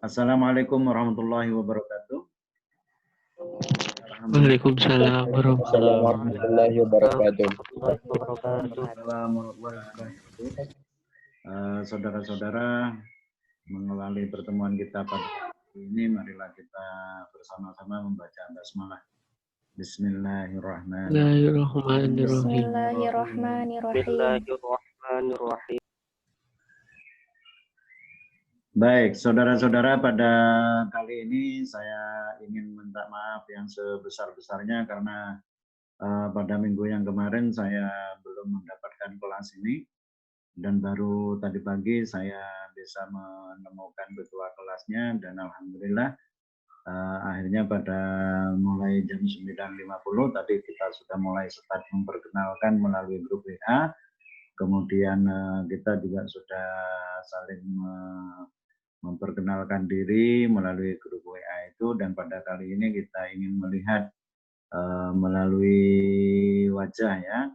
Assalamualaikum warahmatullahi wabarakatuh. Waalaikumsalam warahmatullahi wabarakatuh. Saudara-saudara, mengawali pertemuan kita pada hari ini, marilah kita bersama-sama membaca basmalah. Bismillahirrahmanirrahim. Bismillahirrahmanirrahim. Baik, saudara-saudara, pada kali ini saya ingin minta maaf yang sebesar-besarnya karena pada minggu yang kemarin saya belum mendapatkan kelas ini dan baru tadi pagi saya bisa menemukan ketua kelasnya dan alhamdulillah akhirnya pada mulai jam 9.50 tadi kita sudah mulai start memperkenalkan melalui grup WA. Kemudian kita juga sudah saling memperkenalkan diri melalui grup WA itu, dan pada kali ini kita ingin melihat melalui wajah ya,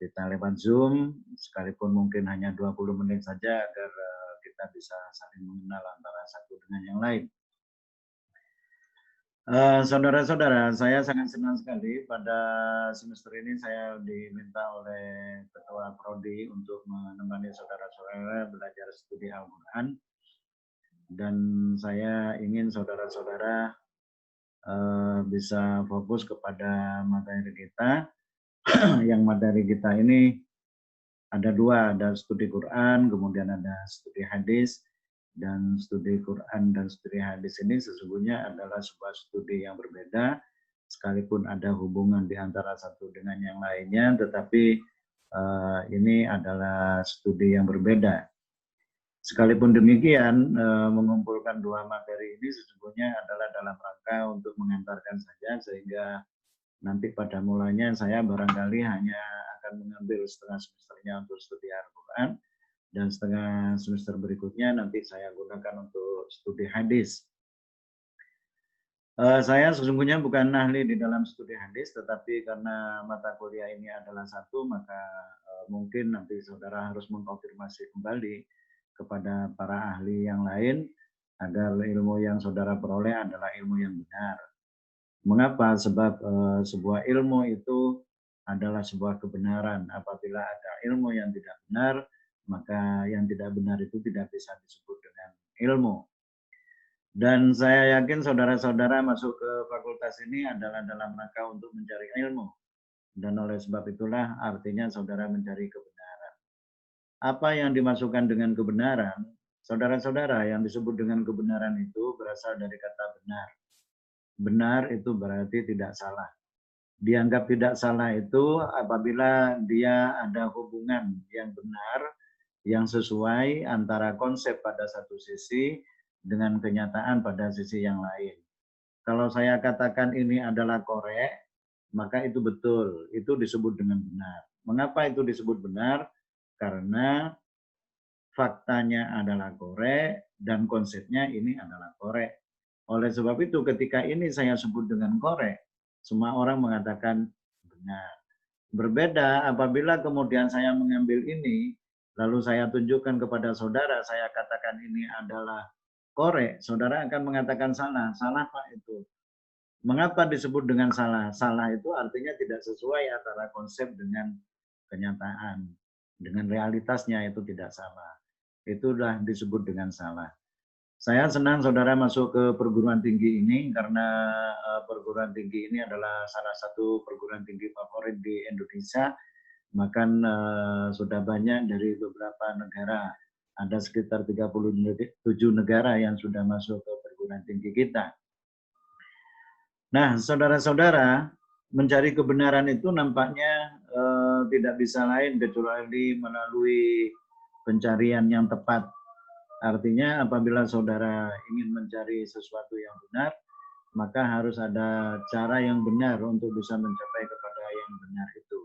kita lewat Zoom, sekalipun mungkin hanya 20 menit saja agar kita bisa saling mengenal antara satu dengan yang lain. Saudara-saudara, saya sangat senang sekali pada semester ini saya diminta oleh Ketua Prodi untuk menemani saudara-saudara belajar studi Al-Quran. Dan saya ingin saudara-saudara bisa fokus kepada materi kita. Yang materi kita ini ada dua, ada studi Quran, kemudian ada studi hadis. Dan studi Quran dan studi hadis ini sesungguhnya adalah sebuah studi yang berbeda, sekalipun ada hubungan di antara satu dengan yang lainnya, tetapi ini adalah studi yang berbeda. Sekalipun demikian, mengumpulkan dua materi ini sesungguhnya adalah dalam rangka untuk mengantarkan saja, sehingga nanti pada mulanya saya barangkali hanya akan mengambil setengah semesternya untuk studi Al-Quran, dan setengah semester berikutnya nanti saya gunakan untuk studi hadis. Saya sesungguhnya bukan ahli di dalam studi hadis, tetapi karena mata kuliah ini adalah satu, maka mungkin nanti saudara harus mengkonfirmasi kembali kepada para ahli yang lain agar ilmu yang saudara peroleh adalah ilmu yang benar. Mengapa? Sebab sebuah ilmu itu adalah sebuah kebenaran. Apabila ada ilmu yang tidak benar, maka yang tidak benar itu tidak bisa disebut dengan ilmu. Dan saya yakin saudara-saudara masuk ke fakultas ini adalah dalam rangka untuk mencari ilmu. Dan oleh sebab itulah artinya saudara mencari kebenaran. Apa yang dimasukkan dengan kebenaran? Saudara-saudara, yang disebut dengan kebenaran itu berasal dari kata benar. Benar itu berarti tidak salah. Dianggap tidak salah itu apabila dia ada hubungan yang benar, yang sesuai antara konsep pada satu sisi dengan kenyataan pada sisi yang lain. Kalau saya katakan ini adalah korek, maka itu betul, itu disebut dengan benar. Mengapa itu disebut benar? Karena faktanya adalah korek dan konsepnya ini adalah korek. Oleh sebab itu ketika ini saya sebut dengan korek, semua orang mengatakan benar. Berbeda apabila kemudian saya mengambil ini, lalu saya tunjukkan kepada saudara, saya katakan ini adalah korek, saudara akan mengatakan salah. Salah Pak itu. Mengapa disebut dengan salah? Salah itu artinya tidak sesuai antara konsep dengan kenyataan. Dengan realitasnya itu tidak sama. Itulah disebut dengan salah. Saya senang saudara masuk ke perguruan tinggi ini karena perguruan tinggi ini adalah salah satu perguruan tinggi favorit di Indonesia. Bahkan sudah banyak dari beberapa negara. Ada sekitar 37 negara yang sudah masuk ke perguruan tinggi kita. Nah, saudara-saudara, mencari kebenaran itu nampaknya tidak bisa lain kecuali melalui pencarian yang tepat. Artinya apabila saudara ingin mencari sesuatu yang benar, maka harus ada cara yang benar untuk bisa mencapai kepada yang benar itu.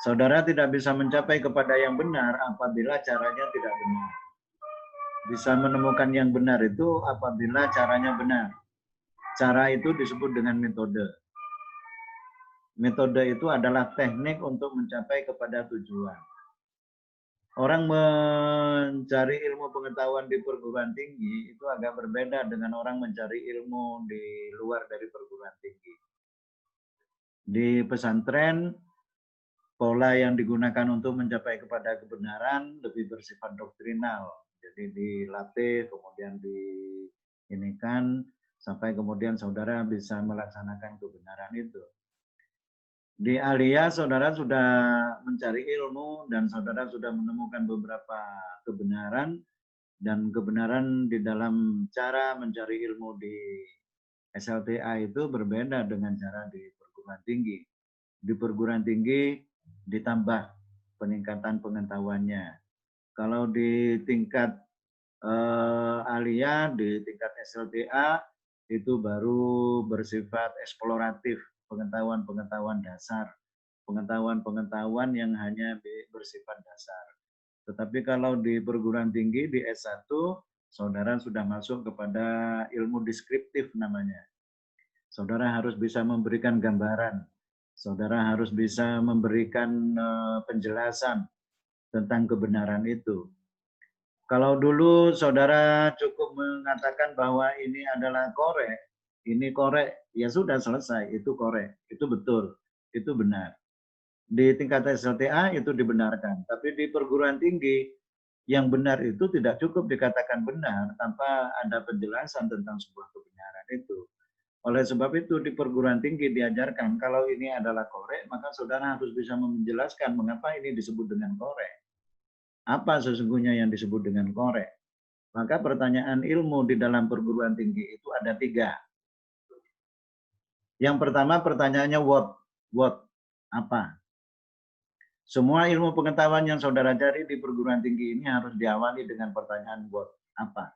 Saudara tidak bisa mencapai kepada yang benar apabila caranya tidak benar. Bisa menemukan yang benar itu apabila caranya benar. Cara itu disebut dengan metode. Metode itu adalah teknik untuk mencapai kepada tujuan. Orang mencari ilmu pengetahuan di perguruan tinggi itu agak berbeda dengan orang mencari ilmu di luar dari perguruan tinggi. Di pesantren, pola yang digunakan untuk mencapai kepada kebenaran lebih bersifat doktrinal. Jadi dilatih, kemudian diinikan, sampai kemudian saudara bisa melaksanakan kebenaran itu. Di Alia, saudara sudah mencari ilmu dan saudara sudah menemukan beberapa kebenaran, dan kebenaran di dalam cara mencari ilmu di SLTA itu berbeda dengan cara di perguruan tinggi. Di perguruan tinggi ditambah peningkatan pengetahuannya. Kalau di tingkat Alia, di tingkat SLTA itu baru bersifat eksploratif, pengetahuan-pengetahuan dasar, pengetahuan-pengetahuan yang hanya bersifat dasar. Tetapi kalau di perguruan tinggi, di S1, saudara sudah masuk kepada ilmu deskriptif namanya. Saudara harus bisa memberikan gambaran, saudara harus bisa memberikan penjelasan tentang kebenaran itu. Kalau dulu saudara cukup mengatakan bahwa ini adalah korek, ini korek, ya sudah selesai, itu korek, itu betul, itu benar. Di tingkat SLTA itu dibenarkan, tapi di perguruan tinggi yang benar itu tidak cukup dikatakan benar tanpa ada penjelasan tentang sebuah kebenaran itu. Oleh sebab itu di perguruan tinggi diajarkan kalau ini adalah korek, maka saudara harus bisa menjelaskan mengapa ini disebut dengan korek. Apa sesungguhnya yang disebut dengan korek? Maka pertanyaan ilmu di dalam perguruan tinggi itu ada 3. Yang pertama pertanyaannya what, apa? Semua ilmu pengetahuan yang saudara cari di perguruan tinggi ini harus diawali dengan pertanyaan what, apa?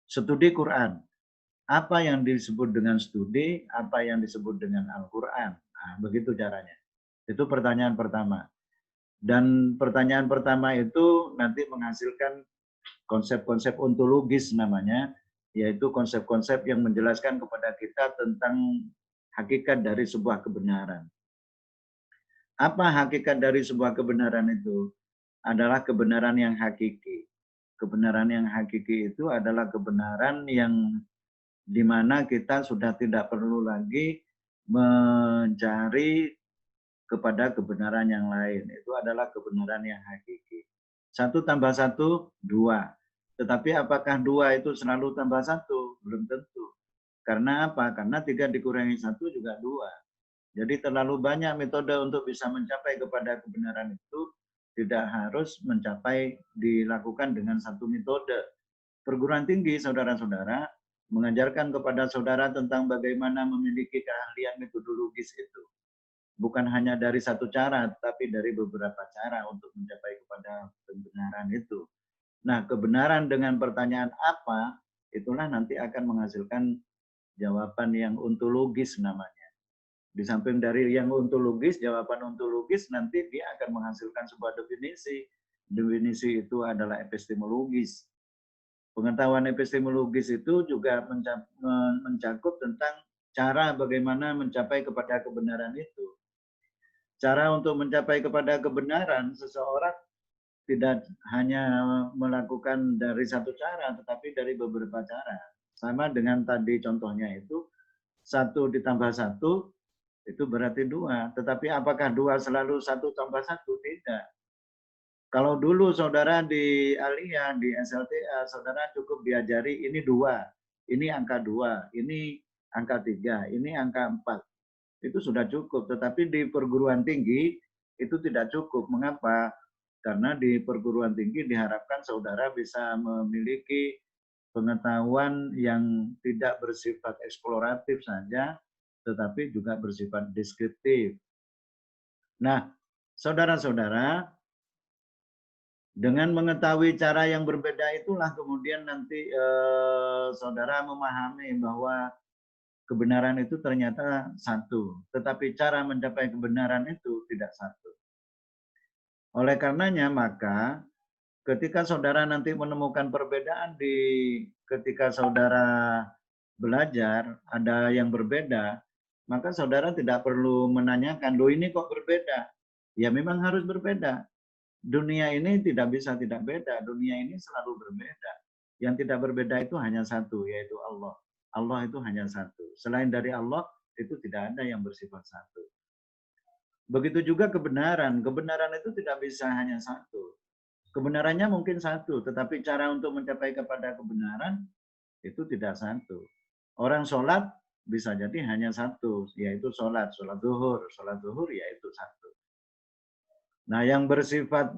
Studi Quran. Apa yang disebut dengan studi, apa yang disebut dengan Al-Quran. Nah, begitu caranya. Itu pertanyaan pertama. Dan pertanyaan pertama itu nanti menghasilkan konsep-konsep ontologis namanya, yaitu konsep-konsep yang menjelaskan kepada kita tentang hakikat dari sebuah kebenaran. Apa hakikat dari sebuah kebenaran itu? Adalah kebenaran yang hakiki. Kebenaran yang hakiki itu adalah kebenaran yang di mana kita sudah tidak perlu lagi mencari kepada kebenaran yang lain. Itu adalah kebenaran yang hakiki. 1 tambah 1, 2. Tetapi apakah 2 itu selalu tambah 1? Belum tentu. Karena apa? Karena 3 dikurangi 1 juga 2. Jadi terlalu banyak metode untuk bisa mencapai kepada kebenaran itu, tidak harus mencapai dilakukan dengan satu metode. Perguruan tinggi, saudara-saudara, mengajarkan kepada saudara tentang bagaimana memiliki keahlian metodologis itu. Bukan hanya dari satu cara, tapi dari beberapa cara untuk mencapai kepada kebenaran itu. Nah, kebenaran dengan pertanyaan apa, itulah nanti akan menghasilkan jawaban yang ontologis namanya. Di samping dari yang ontologis, jawaban ontologis nanti dia akan menghasilkan sebuah definisi. Definisi itu adalah epistemologis. Pengetahuan epistemologis itu juga mencakup tentang cara bagaimana mencapai kepada kebenaran itu. Cara untuk mencapai kepada kebenaran, seseorang tidak hanya melakukan dari satu cara, tetapi dari beberapa cara. Sama dengan tadi contohnya itu, 1 ditambah 1, itu berarti 2. Tetapi apakah 2 selalu 1 tambah 1? Tidak. Kalau dulu saudara di Alia, di SLTA, saudara cukup diajari ini 2, ini angka 2, ini angka 3, ini angka 4. Itu sudah cukup. Tetapi di perguruan tinggi itu tidak cukup. Mengapa? Karena di perguruan tinggi diharapkan saudara bisa memiliki pengetahuan yang tidak bersifat eksploratif saja, tetapi juga bersifat deskriptif. Nah, saudara-saudara, dengan mengetahui cara yang berbeda itulah kemudian nanti saudara memahami bahwa kebenaran itu ternyata satu, tetapi cara mencapai kebenaran itu tidak satu. Oleh karenanya maka ketika saudara nanti menemukan perbedaan ketika saudara belajar, ada yang berbeda, maka saudara tidak perlu menanyakan, loh ini kok berbeda? Ya memang harus berbeda. dunia ini tidak bisa tidak beda. Dunia ini selalu berbeda. Yang tidak berbeda itu hanya satu, yaitu Allah. Allah itu hanya satu. Selain dari Allah, itu tidak ada yang bersifat satu. Begitu juga kebenaran. Kebenaran itu tidak bisa hanya satu. Kebenarannya mungkin satu, tetapi cara untuk mencapai kepada kebenaran itu tidak satu. Orang sholat bisa jadi hanya satu, yaitu sholat zuhur. Sholat zuhur yaitu satu. Nah, yang bersifat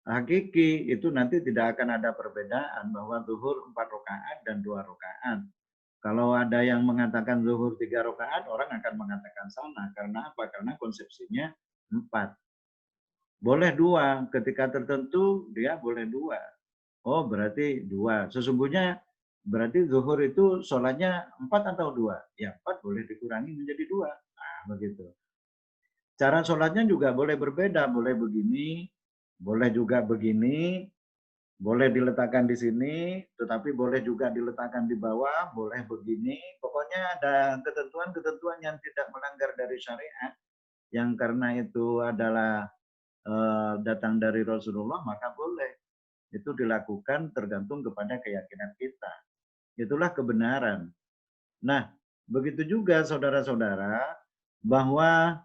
hakiki itu nanti tidak akan ada perbedaan bahwa zuhur 4 rakaat dan 2 rakaat. Kalau ada yang mengatakan zuhur 3 rakaat, orang akan mengatakan salah. Karena apa? Karena konsepsinya 4. Boleh 2, ketika tertentu dia boleh 2. Oh, berarti 2. Sesungguhnya berarti zuhur itu sholatnya 4 atau 2? Ya 4 boleh dikurangi menjadi 2. Nah, begitu. Cara sholatnya juga boleh berbeda, boleh begini, boleh juga begini, boleh diletakkan di sini, tetapi boleh juga diletakkan di bawah, boleh begini. Pokoknya ada ketentuan-ketentuan yang tidak melanggar dari syariat, yang karena itu adalah datang dari Rasulullah, maka boleh. Itu dilakukan tergantung kepada keyakinan kita. Itulah kebenaran. Nah, begitu juga saudara-saudara, bahwa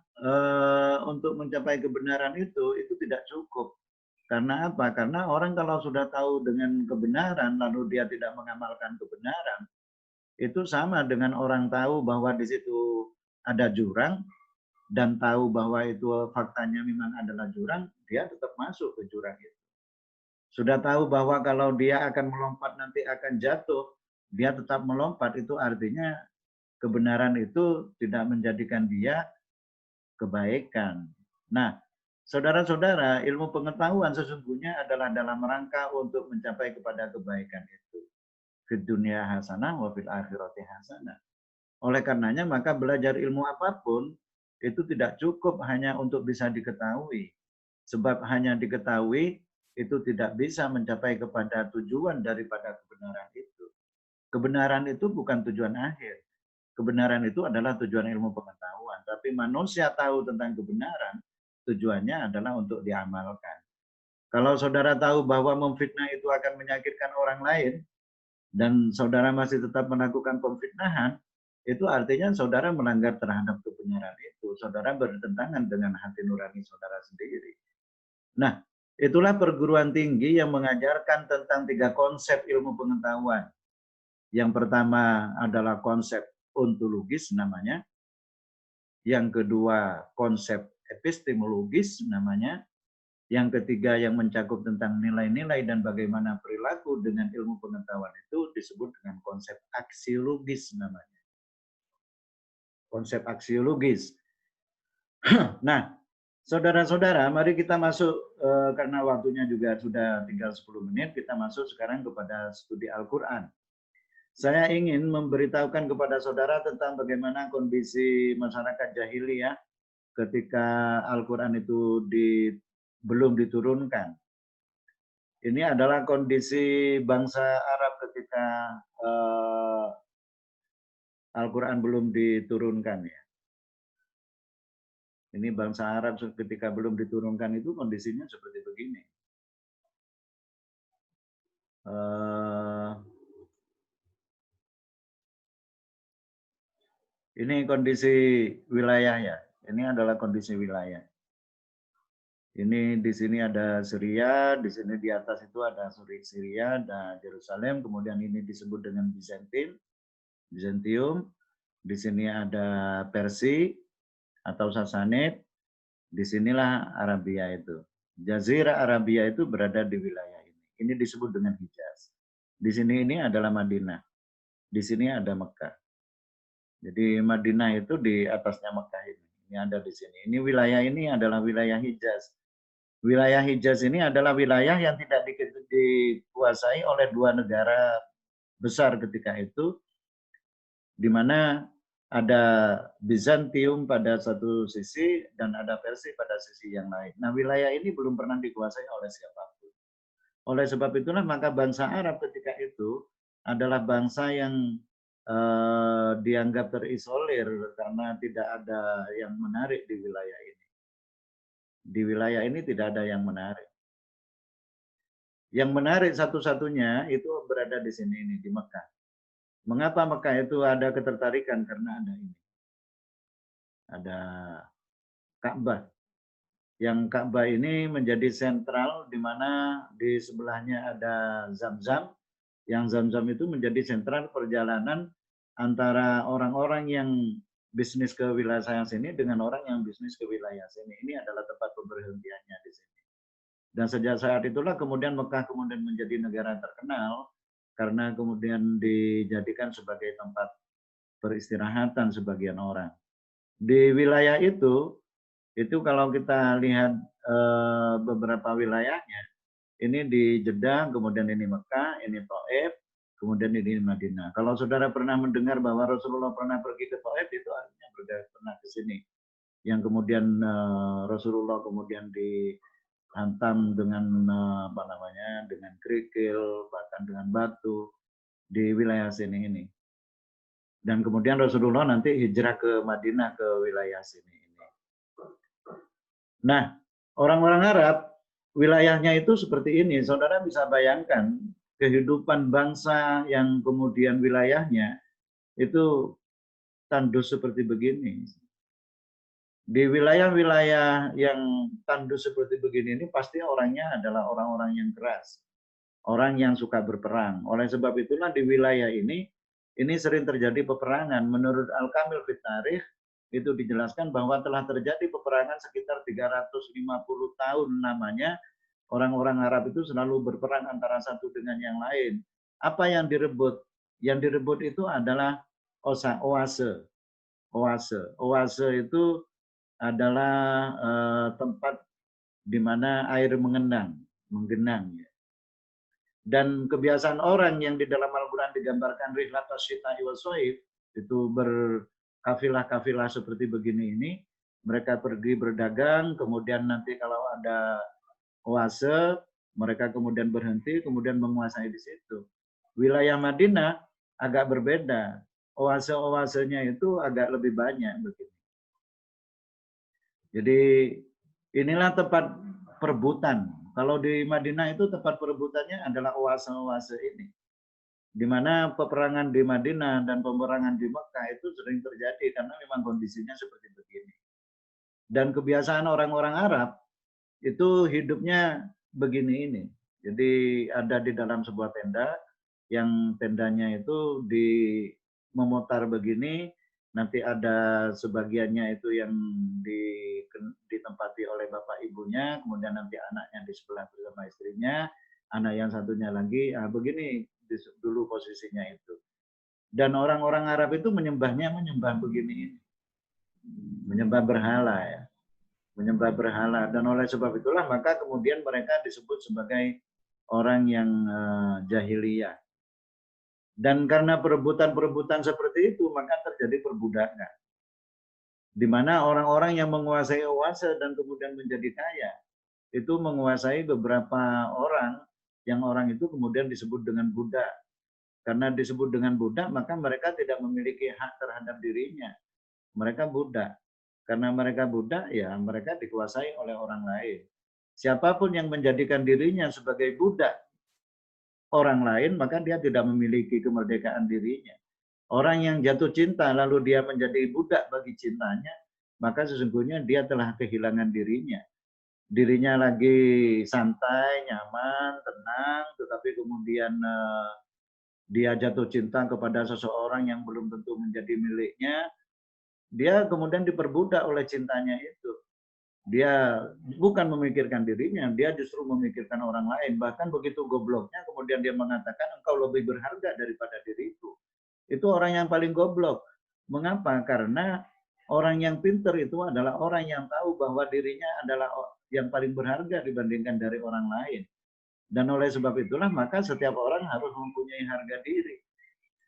untuk mencapai kebenaran itu tidak cukup. Karena apa? Karena orang kalau sudah tahu dengan kebenaran, lalu dia tidak mengamalkan kebenaran, itu sama dengan orang tahu bahwa di situ ada jurang, dan tahu bahwa itu faktanya memang adalah jurang, dia tetap masuk ke jurang itu. Sudah tahu bahwa kalau dia akan melompat nanti akan jatuh, dia tetap melompat, itu artinya kebenaran itu tidak menjadikan dia kebaikan. Nah, saudara-saudara, ilmu pengetahuan sesungguhnya adalah dalam rangka untuk mencapai kepada kebaikan itu. Fid dunya hasanah wa fil akhirati hasanah. Oleh karenanya maka belajar ilmu apapun itu tidak cukup hanya untuk bisa diketahui. Sebab hanya diketahui itu tidak bisa mencapai kepada tujuan daripada kebenaran itu. Kebenaran itu bukan tujuan akhir. Kebenaran itu adalah tujuan ilmu pengetahuan. Tapi manusia tahu tentang kebenaran, tujuannya adalah untuk diamalkan. Kalau saudara tahu bahwa memfitnah itu akan menyakitkan orang lain, dan saudara masih tetap melakukan pemfitnahan, itu artinya saudara melanggar terhadap kebenaran itu. Saudara bertentangan dengan hati nurani saudara sendiri. Nah, itulah perguruan tinggi yang mengajarkan tentang 3 konsep ilmu pengetahuan. Yang pertama adalah konsep ontologis namanya. Yang kedua konsep epistemologis namanya. Yang ketiga yang mencakup tentang nilai-nilai dan bagaimana perilaku dengan ilmu pengetahuan itu disebut dengan konsep aksiologis namanya. Konsep aksiologis. Nah, saudara-saudara, mari kita masuk, karena waktunya juga sudah tinggal 10 menit, kita masuk sekarang kepada studi Al-Quran. Saya ingin memberitahukan kepada saudara tentang bagaimana kondisi masyarakat jahiliyah ketika Al-Quran itu belum diturunkan. Ini adalah kondisi bangsa Arab ketika Al-Quran belum diturunkan ya. Ini bangsa Arab ketika belum diturunkan itu kondisinya seperti begini. Ini kondisi wilayah ya. Ini adalah kondisi wilayah. Ini di sini ada Syria, di sini di atas itu ada Syria dan Yerusalem, kemudian ini disebut dengan Bizantium. Di sini ada Persia atau Sasanid. Disinilah Arabia itu. Jazirah Arabia itu berada di wilayah ini. Ini disebut dengan Hijaz. Di sini ini adalah Madinah. Di sini ada Mekah. Jadi Madinah itu di atasnya Mekah ini. Ini ada di sini. Ini wilayah ini adalah wilayah Hijaz. Wilayah Hijaz ini adalah wilayah yang tidak dikuasai oleh 2 negara besar ketika itu, di mana ada Bizantium pada satu sisi dan ada Persia pada sisi yang lain. Nah, wilayah ini belum pernah dikuasai oleh siapapun. Oleh sebab itulah maka bangsa Arab ketika itu adalah bangsa yang dianggap terisolir karena tidak ada yang menarik di wilayah ini. Di wilayah ini tidak ada yang menarik. Yang menarik satu-satunya itu berada di sini ini di Mekah. Mengapa Mekah itu ada ketertarikan? Karena ada ini. Ada Ka'bah. Yang Ka'bah ini menjadi sentral di mana di sebelahnya ada Zam-Zam. Yang Zam-Zam itu menjadi sentral perjalanan antara orang-orang yang bisnis ke wilayah sini dengan orang yang bisnis ke wilayah sini. Ini adalah tempat pemberhentiannya di sini. Dan sejak saat itulah kemudian Mekah kemudian menjadi negara terkenal karena kemudian dijadikan sebagai tempat peristirahatan sebagian orang. Di wilayah itu kalau kita lihat beberapa wilayahnya, ini di Jeddah, kemudian ini Mekah, ini Taif, kemudian ini Madinah. Kalau saudara pernah mendengar bahwa Rasulullah pernah pergi ke Taif, itu artinya pernah ke sini. Yang kemudian Rasulullah kemudian dihantam dengan apa namanya, dengan kerikil, bahkan dengan batu di wilayah sini ini. Dan kemudian Rasulullah nanti hijrah ke Madinah ke wilayah sini ini. Nah, orang-orang Arab wilayahnya itu seperti ini. Saudara bisa bayangkan kehidupan bangsa yang kemudian wilayahnya itu tandus seperti begini. Di wilayah-wilayah yang tandus seperti begini ini pasti orangnya adalah orang-orang yang keras. Orang yang suka berperang. Oleh sebab itulah di wilayah ini sering terjadi peperangan. Menurut Al-Kamil fit Tarikh itu dijelaskan bahwa telah terjadi peperangan sekitar 350 tahun namanya. Orang-orang Arab itu selalu berperang antara satu dengan yang lain. Apa yang direbut? Yang direbut itu adalah oase. Oase itu adalah tempat di mana air menggenang. Dan kebiasaan orang yang di dalam Al-Quran digambarkan rihlatas syita'i wa shaif, itu berkafilah-kafilah seperti begini ini, mereka pergi berdagang, kemudian nanti kalau ada oase, mereka kemudian berhenti, kemudian menguasai di situ. Wilayah Madinah agak berbeda, oase-oasenya itu agak lebih banyak begitu. Jadi inilah tempat perebutan. Kalau di Madinah itu tempat perebutannya adalah oase-oase ini. Di mana peperangan di Madinah dan peperangan di Mekah itu sering terjadi karena memang kondisinya seperti begini. Dan kebiasaan orang-orang Arab itu hidupnya begini ini. Jadi ada di dalam sebuah tenda, yang tendanya itu memutar begini, nanti ada sebagiannya itu yang ditempati oleh bapak ibunya, kemudian nanti anaknya di sebelah bersama istrinya, anak yang satunya lagi, begini dulu posisinya itu. Dan orang-orang Arab itu menyembah begini, menyembah berhala ya, menyembah berhala. Dan oleh sebab itulah maka kemudian mereka disebut sebagai orang yang jahiliyah. Dan karena perebutan-perebutan seperti itu, maka terjadi perbudakan. Di mana orang-orang yang menguasai oase dan kemudian menjadi kaya, itu menguasai beberapa orang, yang orang itu kemudian disebut dengan budak. Karena disebut dengan budak, maka mereka tidak memiliki hak terhadap dirinya. Mereka budak. Karena mereka budak, ya mereka dikuasai oleh orang lain. Siapapun yang menjadikan dirinya sebagai budak orang lain, maka dia tidak memiliki kemerdekaan dirinya. Orang yang jatuh cinta lalu dia menjadi budak bagi cintanya, maka sesungguhnya dia telah kehilangan dirinya. Dirinya lagi santai, nyaman, tenang, tetapi kemudian dia jatuh cinta kepada seseorang yang belum tentu menjadi miliknya, dia kemudian diperbudak oleh cintanya itu. Dia bukan memikirkan dirinya, dia justru memikirkan orang lain. Bahkan begitu gobloknya, kemudian dia mengatakan, engkau lebih berharga daripada diriku. Itu orang yang paling goblok. Mengapa? Karena orang yang pintar itu adalah orang yang tahu bahwa dirinya adalah yang paling berharga dibandingkan dari orang lain. Dan oleh sebab itulah, maka setiap orang harus mempunyai harga diri.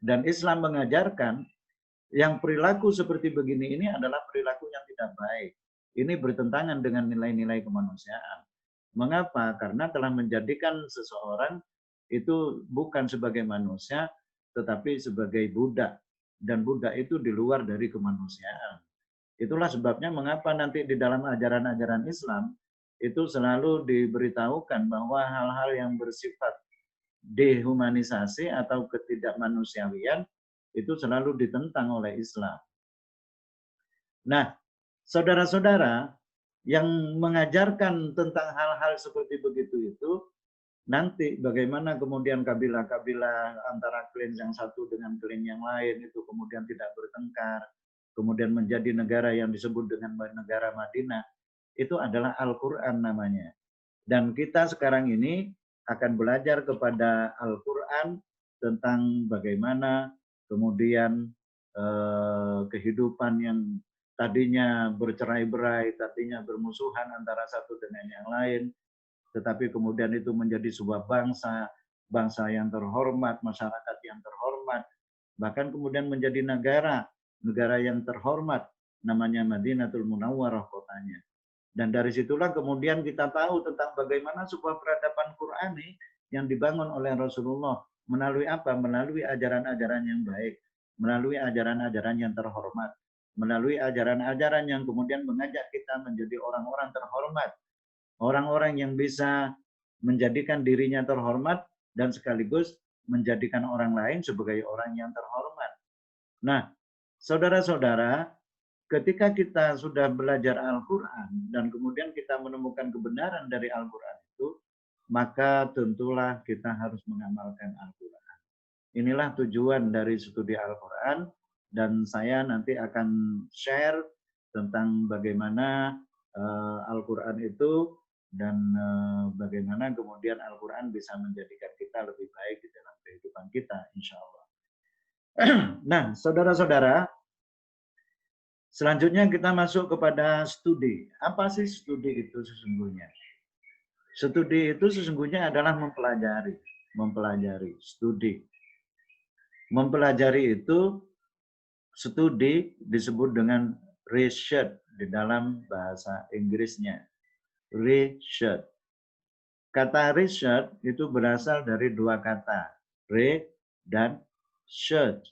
Dan Islam mengajarkan yang perilaku seperti begini ini adalah perilaku yang tidak baik. Ini bertentangan dengan nilai-nilai kemanusiaan. Mengapa? Karena telah menjadikan seseorang itu bukan sebagai manusia, tetapi sebagai budak. Dan budak itu di luar dari kemanusiaan. Itulah sebabnya mengapa nanti di dalam ajaran-ajaran Islam, itu selalu diberitahukan bahwa hal-hal yang bersifat dehumanisasi atau ketidakmanusiawian itu selalu ditentang oleh Islam. Nah, saudara-saudara yang mengajarkan tentang hal-hal seperti begitu itu, nanti bagaimana kemudian kabilah-kabilah antara klan yang satu dengan klan yang lain itu kemudian tidak bertengkar, kemudian menjadi negara yang disebut dengan negara Madinah, itu adalah Al-Quran namanya. Dan kita sekarang ini akan belajar kepada Al-Quran tentang bagaimana kemudian kehidupan yang tadinya bercerai-berai, tadinya bermusuhan antara satu dengan yang lain, tetapi kemudian itu menjadi sebuah bangsa, bangsa yang terhormat, masyarakat yang terhormat, bahkan kemudian menjadi negara, negara yang terhormat, namanya Madinatul Munawwarah kotanya. Dan dari situlah kemudian kita tahu tentang bagaimana sebuah peradaban Qurani yang dibangun oleh Rasulullah. Melalui apa? Melalui ajaran-ajaran yang baik, melalui ajaran-ajaran yang terhormat, melalui ajaran-ajaran yang kemudian mengajak kita menjadi orang-orang terhormat, orang-orang yang bisa menjadikan dirinya terhormat dan sekaligus menjadikan orang lain sebagai orang yang terhormat. Nah, saudara-saudara, ketika kita sudah belajar Al-Quran dan kemudian kita menemukan kebenaran dari Al-Quran itu, maka tentulah kita harus mengamalkan Al-Quran. Inilah tujuan dari studi Al-Quran, dan saya nanti akan share tentang bagaimana Al-Quran itu dan bagaimana kemudian Al-Quran bisa menjadikan kita lebih baik di dalam kehidupan kita, insya Allah. Nah, saudara-saudara, selanjutnya kita masuk kepada studi. Apa sih studi itu sesungguhnya? Studi itu sesungguhnya adalah mempelajari. Mempelajari, studi. Mempelajari itu, studi disebut dengan research di dalam bahasa Inggrisnya. Research. Kata research itu berasal dari dua kata. Re dan search.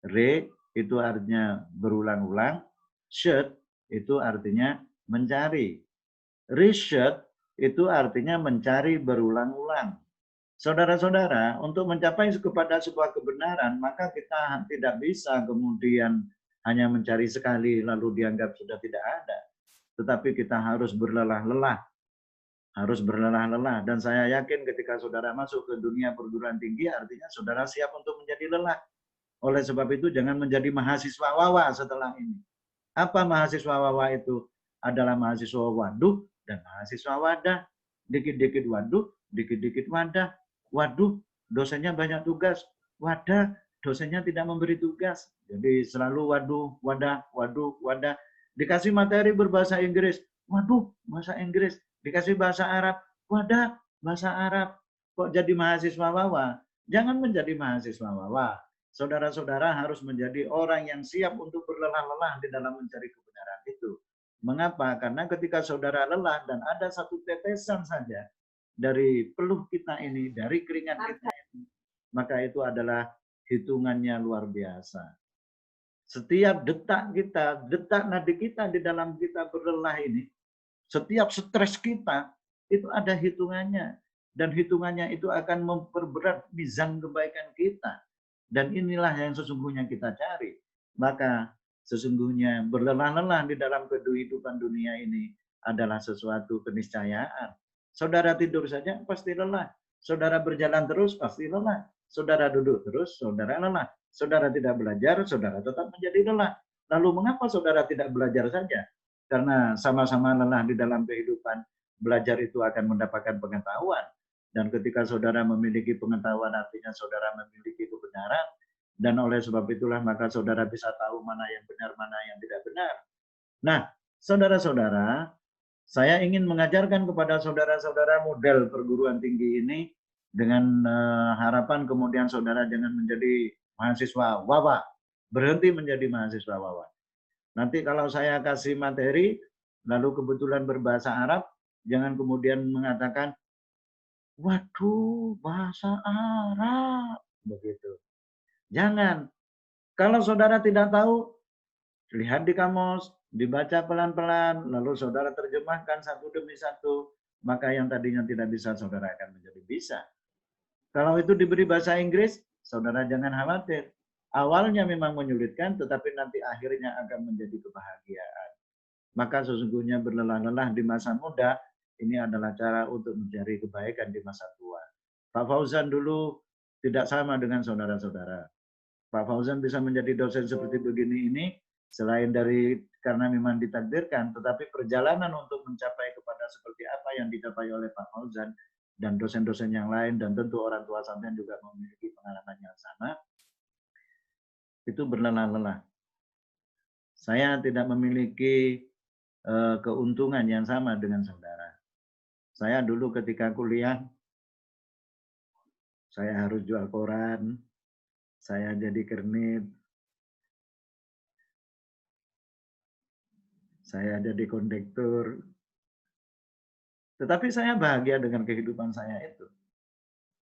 Re itu artinya berulang-ulang. Search itu artinya mencari. Research itu artinya mencari berulang-ulang. Saudara-saudara, untuk mencapai kepada sebuah kebenaran, maka kita tidak bisa kemudian hanya mencari sekali lalu dianggap sudah tidak ada. Tetapi kita harus berlelah-lelah. Harus berlelah-lelah. Dan saya yakin ketika saudara masuk ke dunia perguruan tinggi, artinya saudara siap untuk menjadi lelah. Oleh sebab itu jangan menjadi mahasiswa wawa setelah ini. Apa mahasiswa wawa itu? Adalah mahasiswa waduh dan mahasiswa wadah. Dikit-dikit waduh, dikit-dikit wadah. Waduh, dosennya banyak tugas. Wadah, dosennya tidak memberi tugas. Jadi selalu waduh, wadah, waduh, wadah. Dikasih materi berbahasa Inggris. Waduh, bahasa Inggris. Dikasih bahasa Arab. Wadah, bahasa Arab. Kok jadi mahasiswa wawa? Jangan menjadi mahasiswa wawa. Saudara-saudara harus menjadi orang yang siap untuk berlelah-lelah di dalam mencari kebenaran itu. Mengapa? Karena ketika saudara lelah dan ada satu tetesan saja dari peluh kita ini, dari keringat kita ini, maka itu adalah hitungannya luar biasa. Setiap detak kita, detak nadi kita di dalam kita berlelah ini, setiap stres kita, itu ada hitungannya. Dan hitungannya itu akan memperberat mizan kebaikan kita. Dan inilah yang sesungguhnya kita cari. Maka sesungguhnya berlelah-lelah di dalam kehidupan dunia ini adalah sesuatu keniscayaan. Saudara tidur saja pasti lelah. Saudara berjalan terus pasti lelah. Saudara duduk terus, saudara lelah. Saudara tidak belajar, saudara tetap menjadi lelah. Lalu mengapa saudara tidak belajar saja? Karena sama-sama lelah di dalam kehidupan. Belajar itu akan mendapatkan pengetahuan. Dan ketika saudara memiliki pengetahuan, artinya saudara memiliki kebenaran. Dan oleh sebab itulah maka saudara bisa tahu mana yang benar, mana yang tidak benar. Nah, saudara-saudara, saya ingin mengajarkan kepada saudara-saudara model perguruan tinggi ini dengan harapan kemudian saudara jangan menjadi mahasiswa wawa. Berhenti menjadi mahasiswa wawa. Nanti kalau saya kasih materi, lalu kebetulan berbahasa Arab, jangan kemudian mengatakan, waduh, bahasa Arab. Begitu. Jangan. Kalau saudara tidak tahu, lihat di kamus, Dibaca pelan-pelan, lalu saudara terjemahkan satu demi satu, maka yang tadinya tidak bisa, saudara akan menjadi bisa. Kalau itu diberi bahasa Inggris, saudara jangan khawatir. Awalnya memang menyulitkan, tetapi nanti akhirnya akan menjadi kebahagiaan. Maka sesungguhnya berlelah-lelah di masa muda, ini adalah cara untuk mencari kebaikan di masa tua. Pak Fauzan dulu tidak sama dengan saudara-saudara. Pak Fauzan bisa menjadi dosen seperti begini ini, selain dari karena memang ditakdirkan, tetapi perjalanan untuk mencapai kepada seperti apa yang dicapai oleh Pak Fauzan dan dosen-dosen yang lain, dan tentu orang tua sampean juga memiliki pengalaman yang sama, itu berlelah-lelah. Saya tidak memiliki keuntungan yang sama dengan saudara. Saya dulu ketika kuliah, saya harus jual koran, saya jadi kernit, saya jadi kondektur. Tetapi saya bahagia dengan kehidupan saya itu.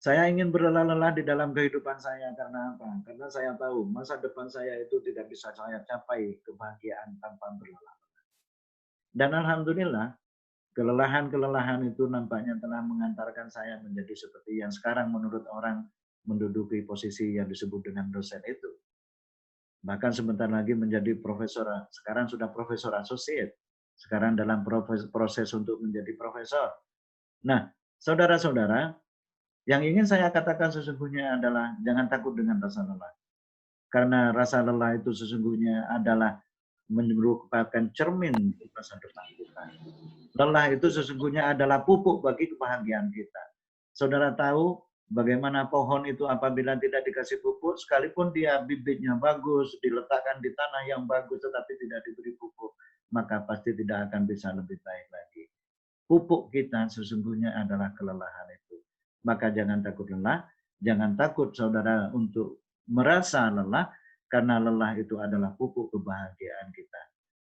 Saya ingin berlelah-lelah di dalam kehidupan saya karena apa? Karena saya tahu masa depan saya itu tidak bisa saya capai kebahagiaan tanpa berlelah. Dan alhamdulillah, kelelahan-kelelahan itu nampaknya telah mengantarkan saya menjadi seperti yang sekarang menurut orang menduduki posisi yang disebut dengan dosen itu. Bahkan sebentar lagi menjadi profesor, sekarang sudah profesor associate. Sekarang dalam proses untuk menjadi profesor. Nah, saudara-saudara, yang ingin saya katakan sesungguhnya adalah jangan takut dengan rasa lelah. Karena rasa lelah itu sesungguhnya adalah merupakan cermin di masa depan kita. Lelah itu sesungguhnya adalah pupuk bagi kebahagiaan kita. Saudara tahu bagaimana pohon itu apabila tidak dikasih pupuk, sekalipun dia bibitnya bagus, diletakkan di tanah yang bagus tetapi tidak diberi pupuk, maka pasti tidak akan bisa lebih baik lagi. Pupuk kita sesungguhnya adalah kelelahan itu. Maka jangan takut lelah, jangan takut saudara untuk merasa lelah, karena lelah itu adalah pupuk kebahagiaan kita.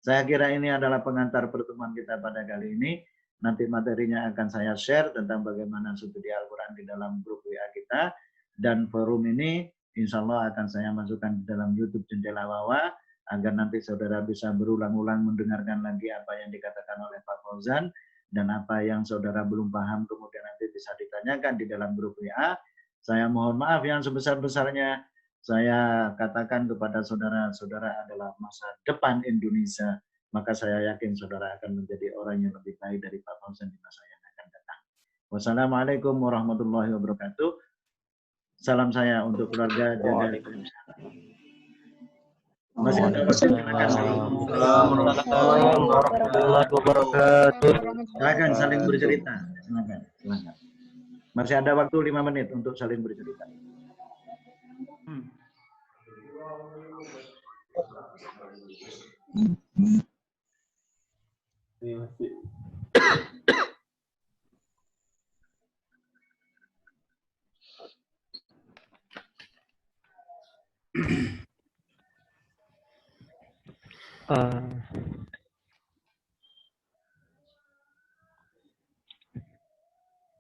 Saya kira ini adalah pengantar pertemuan kita pada kali ini. Nanti materinya akan saya share tentang bagaimana studi Al-Quran di dalam grup WA kita. Dan forum ini insya Allah akan saya masukkan di dalam YouTube Jendela Wawa, agar nanti saudara bisa berulang-ulang mendengarkan lagi apa yang dikatakan oleh Pak Fauzan. Dan apa yang saudara belum paham kemudian nanti bisa ditanyakan di dalam grup WA. Saya mohon maaf yang sebesar-besarnya. Saya katakan kepada saudara-saudara adalah masa depan Indonesia. Maka saya yakin saudara akan menjadi orang yang lebih baik dari Pak Fauzan di masa yang akan datang. Wassalamualaikum warahmatullahi wabarakatuh. Salam saya untuk keluarga jaga. Masih ada waktu, warahmatullahi wabarakatuh. silakan saling bercerita. Silakan. Masih ada waktu 5 menit untuk saling bercerita.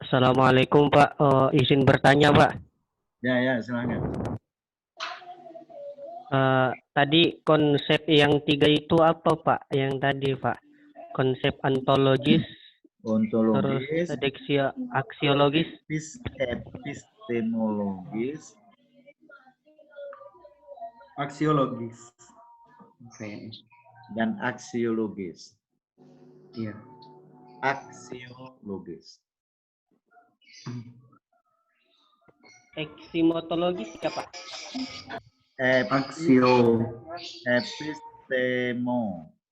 Assalamualaikum Pak, izin bertanya Pak. Ya, silakan. Tadi konsep yang 3 itu apa Pak? Yang tadi Pak, konsep ontologis, Ontologis, terus aksiologis, epistemologis, aksiologis, dan aksiologis. Iya. Aksiologis. eksimotologis ya Pak?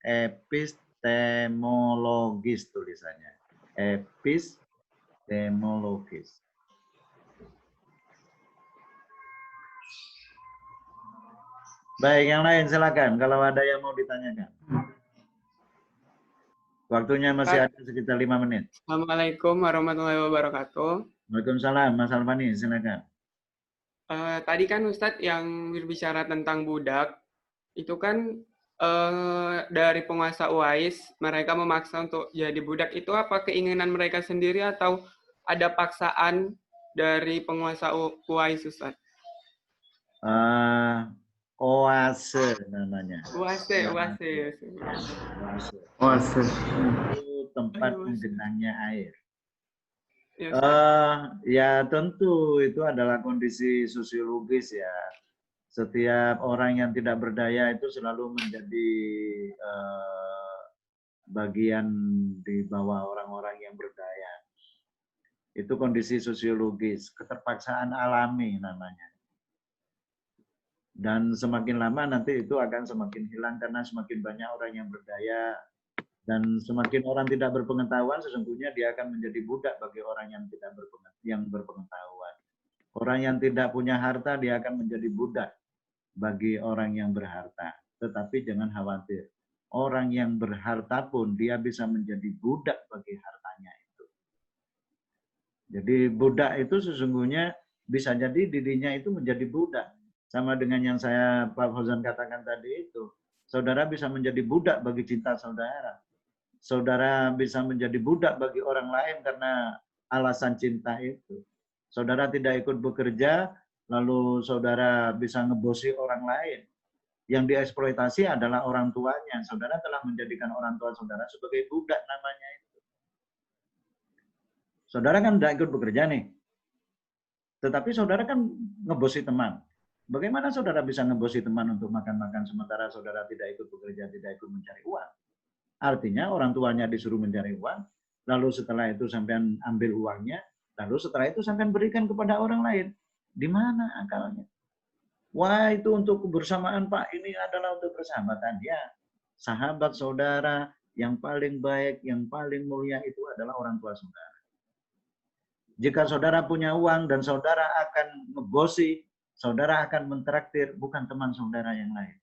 Epistemologis tulisannya. Epistemologis. Baik, yang lain silakan kalau ada yang mau ditanyakan. Waktunya masih ada sekitar 5 menit. Assalamualaikum warahmatullahi wabarakatuh. Waalaikumsalam, Mas Alfani, silakan. Tadi kan Ustadz yang berbicara tentang budak, itu kan dari penguasa Uwais, mereka memaksa untuk jadi budak. Itu apa keinginan mereka sendiri atau ada paksaan dari penguasa Uwais, Ustadz? Oase namanya. Oase. Oase. Oase. Itu tempat Oase. menggenangnya air. Ya, Ustaz. Ya tentu itu adalah kondisi sosiologis ya. Setiap orang yang tidak berdaya itu selalu menjadi bagian di bawah orang-orang yang berdaya. Itu kondisi sosiologis, keterpaksaan alami namanya. Dan semakin lama nanti itu akan semakin hilang karena semakin banyak orang yang berdaya dan semakin orang tidak berpengetahuan sesungguhnya dia akan menjadi budak bagi orang yang tidak berpengetahuan. Orang yang tidak punya harta dia akan menjadi budak bagi orang yang berharta. Tetapi jangan khawatir. Orang yang berharta pun dia bisa menjadi budak bagi hartanya itu. Jadi budak itu sesungguhnya bisa jadi dirinya itu menjadi budak. Sama dengan yang Pak Fauzan katakan tadi itu. Saudara bisa menjadi budak bagi cinta saudara. Saudara bisa menjadi budak bagi orang lain karena alasan cinta itu. Saudara tidak ikut bekerja, lalu saudara bisa ngebosi orang lain. Yang dieksploitasi adalah orang tuanya. Saudara telah menjadikan orang tua saudara sebagai budak namanya itu. Saudara kan tidak ikut bekerja nih. Tetapi saudara kan ngebosi teman. Bagaimana saudara bisa ngebosi teman untuk makan-makan sementara saudara tidak ikut bekerja, tidak ikut mencari uang? Artinya orang tuanya disuruh mencari uang, lalu setelah itu sampean ambil uangnya, lalu setelah itu sampean berikan kepada orang lain. Di mana akalnya? Wah, itu untuk kebersamaan Pak, ini adalah untuk persahabatan. Ya, sahabat saudara yang paling baik, yang paling mulia itu adalah orang tua saudara. Jika saudara punya uang dan saudara akan ngebosi, saudara akan mentraktir bukan teman saudara yang lain.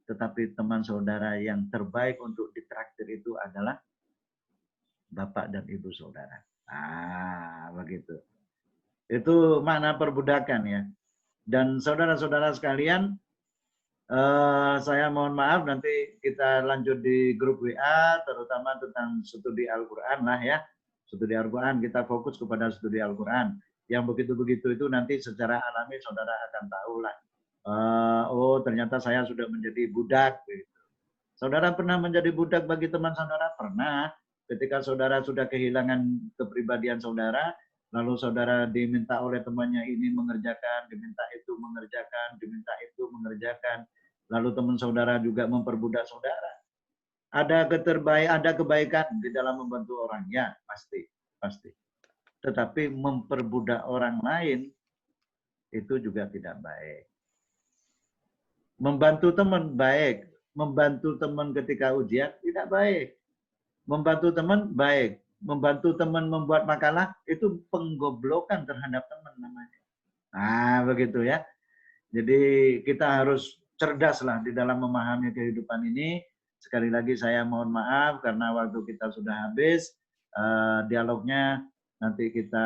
Tetapi teman saudara yang terbaik untuk ditraktir itu adalah bapak dan ibu saudara. Begitu. Itu makna perbudakan ya. Dan saudara-saudara sekalian, saya mohon maaf nanti kita lanjut di grup WA, terutama tentang studi Al-Quran lah ya. Studi Al-Quran, kita fokus kepada studi Al-Quran. Yang begitu-begitu itu nanti secara alami saudara akan tahu lah. Oh ternyata saya sudah menjadi budak. Gitu. Saudara pernah menjadi budak bagi teman saudara? Pernah. Ketika saudara sudah kehilangan kepribadian saudara, lalu saudara diminta oleh temannya ini mengerjakan, diminta itu mengerjakan, diminta itu mengerjakan. Lalu teman saudara juga memperbudak saudara. Ada kebaikan di dalam membantu orang? Ya, pasti. Tetapi memperbudak orang lain itu juga tidak baik. Membantu teman baik, membantu teman ketika ujian tidak baik. Membantu teman baik, membantu teman membuat makalah itu penggoblokan terhadap teman namanya. Begitu ya. Jadi kita harus cerdaslah di dalam memahami kehidupan ini. Sekali lagi saya mohon maaf karena waktu kita sudah habis. Dialognya nanti kita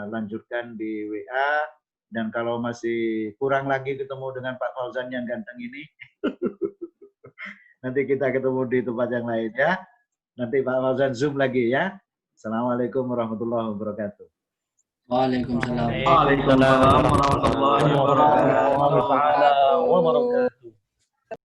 lanjutkan di WA. Dan kalau masih kurang lagi ketemu dengan Pak Fauzan yang ganteng ini, nanti kita ketemu di tempat yang lain ya. Nanti Pak Fauzan Zoom lagi ya. Assalamualaikum warahmatullahi wabarakatuh. Waalaikumsalam. Waalaikumsalam warahmatullahi wabarakatuh.